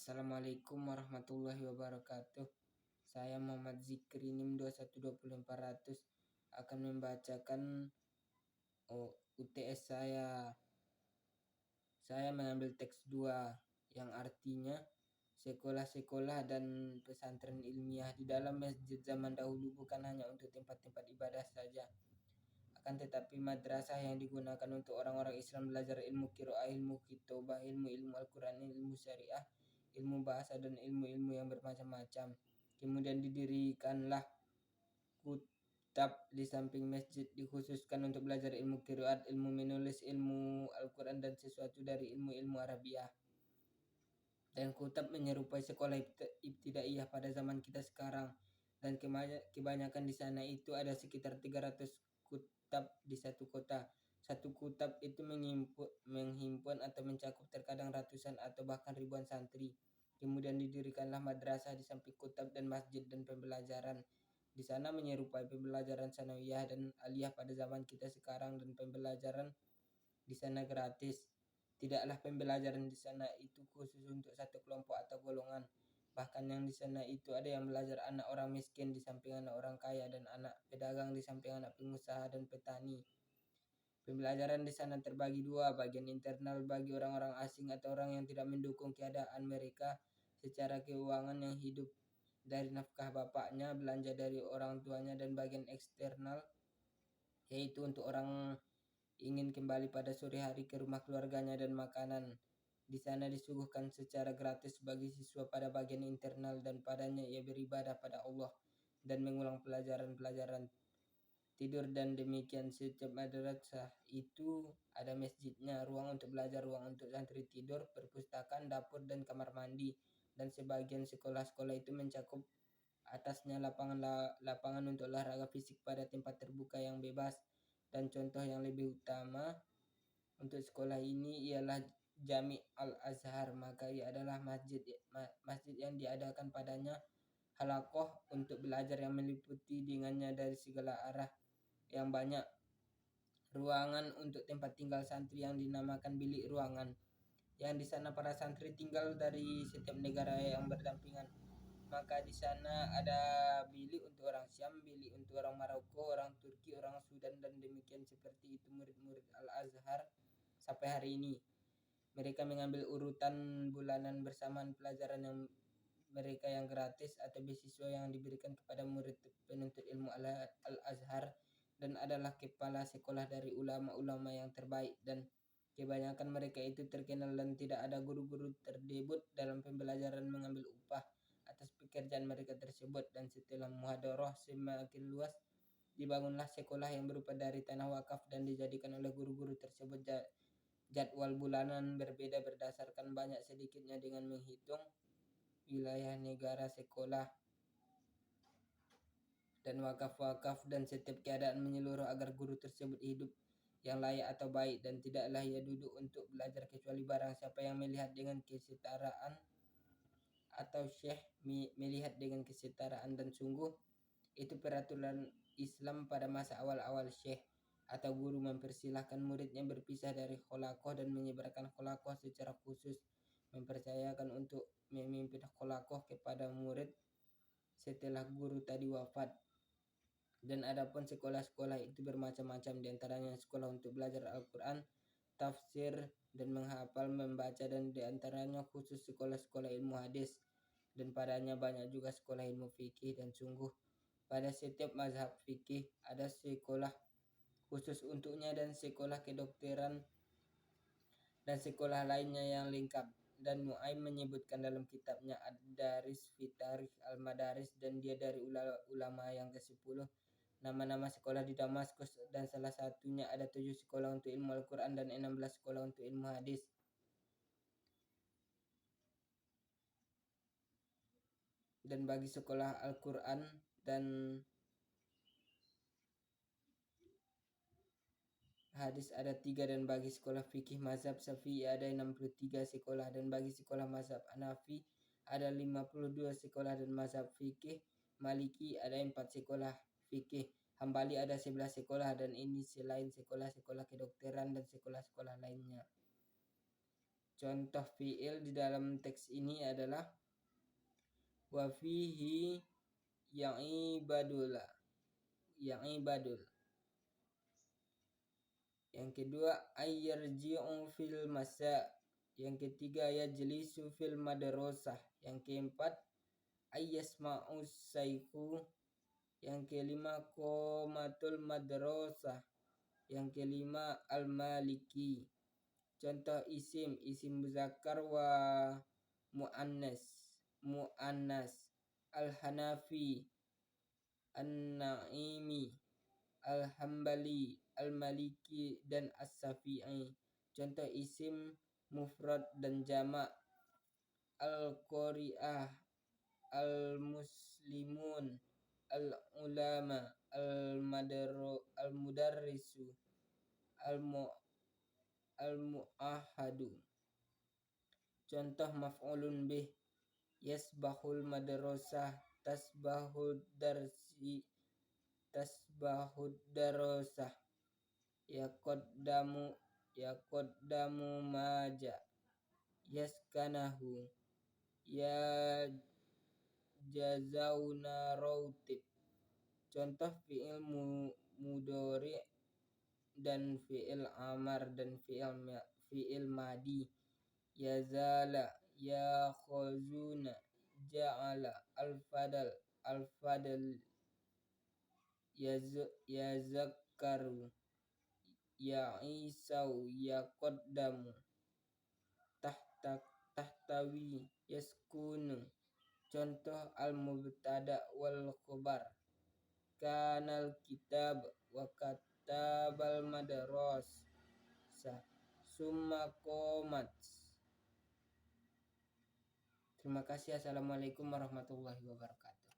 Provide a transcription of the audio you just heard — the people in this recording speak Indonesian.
Assalamualaikum warahmatullahi wabarakatuh. Saya Muhammad Zikri NIM 2120400 akan membacakan UTS saya. Saya mengambil teks 2 yang artinya sekolah-sekolah dan pesantren ilmiah di dalam masjid zaman dahulu bukan hanya untuk tempat-tempat ibadah saja, akan tetapi madrasah yang digunakan untuk orang-orang Islam belajar ilmu qiraah, ilmu kitobah, ilmu Al-Quran, ilmu syariah, ilmu bahasa, dan ilmu-ilmu yang bermacam-macam. Kemudian didirikanlah kutab di samping masjid dikhususkan untuk belajar ilmu qiraat, ilmu menulis, ilmu Al-Quran, dan sesuatu dari ilmu-ilmu Arabiah. Dan kutab menyerupai sekolah ibtidaiyah pada zaman kita sekarang, dan kebanyakan di sana itu ada sekitar 300 kutab di satu kota. Satu kutab itu menghimpun atau mencakup terkadang ratusan atau bahkan ribuan santri. Kemudian didirikanlah madrasah di samping kutab dan masjid dan pembelajaran di sana menyerupai pembelajaran sanawiyah dan aliyah pada zaman kita sekarang, dan pembelajaran di sana gratis. Tidaklah pembelajaran di sana itu khusus untuk satu kelompok atau golongan. Bahkan yang di sana itu ada yang belajar anak orang miskin di samping anak orang kaya, dan anak pedagang di samping anak pengusaha dan petani. Pembelajaran di sana terbagi dua, bagian internal bagi orang-orang asing atau orang yang tidak mendukung keadaan mereka secara keuangan yang hidup dari nafkah bapaknya, belanja dari orang tuanya, dan bagian eksternal yaitu untuk orang ingin kembali pada sore hari ke rumah keluarganya dan makanan di sana disuguhkan secara gratis bagi siswa pada bagian internal, dan padanya ia beribadah pada Allah dan mengulang pelajaran-pelajaran tidur. Dan demikian setiap madrasah itu ada masjidnya, ruang untuk belajar, ruang untuk santri tidur, perpustakaan, dapur, dan kamar mandi. Dan sebagian sekolah-sekolah itu mencakup atasnya lapangan untuk olahraga fisik pada tempat terbuka yang bebas. Dan contoh yang lebih utama untuk sekolah ini ialah Jami Al-Azhar, maka ia adalah masjid yang diadakan padanya halaqah untuk belajar yang meliputi dengannya dari segala arah yang banyak. Ruangan untuk tempat tinggal santri yang dinamakan bilik ruangan, yang di sana para santri tinggal dari setiap negara yang berdampingan. Maka di sana ada bilik untuk orang Syam, bilik untuk orang Maroko, orang Turki, orang Sudan, dan demikian seperti itu murid-murid Al-Azhar sampai hari ini. Mereka mengambil urutan bulanan bersamaan pelajaran yang mereka yang gratis atau beasiswa yang diberikan kepada murid penuntut ilmu Al-Azhar, dan adalah kepala sekolah dari ulama-ulama yang terbaik, dan kebanyakan mereka itu terkenal dan tidak ada guru-guru terdebut dalam pembelajaran mengambil upah atas pekerjaan mereka tersebut. Dan setelah muhadarah semakin luas, dibangunlah sekolah yang berupa dari tanah wakaf dan dijadikan oleh guru-guru tersebut jadwal bulanan berbeda berdasarkan banyak sedikitnya dengan menghitung wilayah negara sekolah dan wakaf-wakaf dan setiap keadaan menyeluruh agar guru tersebut hidup yang layak atau baik, dan tidaklah ia duduk untuk belajar kecuali barang siapa yang melihat dengan kesetaraan atau syekh melihat dengan kesetaraan. Dan sungguh itu peraturan Islam pada masa awal-awal syekh atau guru mempersilahkan muridnya berpisah dari kholaqoh dan menyebarkan kholaqoh secara khusus, mempercayakan untuk memimpin kholaqoh kepada murid setelah guru tadi wafat. Dan adapun sekolah-sekolah itu bermacam-macam, diantaranya sekolah untuk belajar Al-Quran, tafsir, dan menghafal, membaca, dan diantaranya khusus sekolah-sekolah ilmu hadis, dan padanya banyak juga sekolah ilmu fikih. Dan sungguh pada setiap mazhab fikih ada sekolah khusus untuknya, dan sekolah kedokteran, dan sekolah lainnya yang lengkap. Dan Nuaim menyebutkan dalam kitabnya Ad-Daris fi Tarikh Al-Madaris, dan dia dari ulama yang ke-10 nama-nama sekolah di Damaskus, dan salah satunya ada 7 sekolah untuk ilmu Al-Quran dan 16 sekolah untuk ilmu hadis. Dan bagi sekolah Al-Quran dan hadis ada 3, dan bagi sekolah fikih mazhab Syafi'i ada 63 sekolah, dan bagi sekolah mazhab Hanafi ada 52 sekolah, dan mazhab fikih Maliki ada 4 sekolah, fikih Hambali ada 11 sekolah, dan ini selain sekolah-sekolah kedokteran dan sekolah-sekolah lainnya. Contoh fiil di dalam teks ini adalah wa fihi ya'ibadul. Yang kedua ayyarji'u fil masa. Yang ketiga yajlisu fil madrasah. Yang keempat ayyasma'u saiku. Yang kelima qomatul madrasah. Yang kelima al-maliki. Contoh isim muzakkar wa muannas al-hanafi, an-naimi, al-hambali, al-maliki, dan as-safi'i. Contoh isim mufrad dan jamak al-qari'ah, al-muslimun, al-ulama, al-mudarrisu, al-mu'ahadu. Contoh maf'ulun bih yasbahul madrasah, tasbahud darasah, yaqaddamu maja, yaskanahu, ya jazauna rautib. Contoh fi'il mudhari dan fi'il amar dan fi'il madi yazala, yakhuzuna, ja'ala, al-fadal, yazakkaru, ya'isau, yaqaddamu, tahtawi, yaskunu. Contoh al-mubtada wal khobar kanal kitab wa katabal madrasah summa qomat. Terima kasih. Assalamualaikum warahmatullahi wabarakatuh.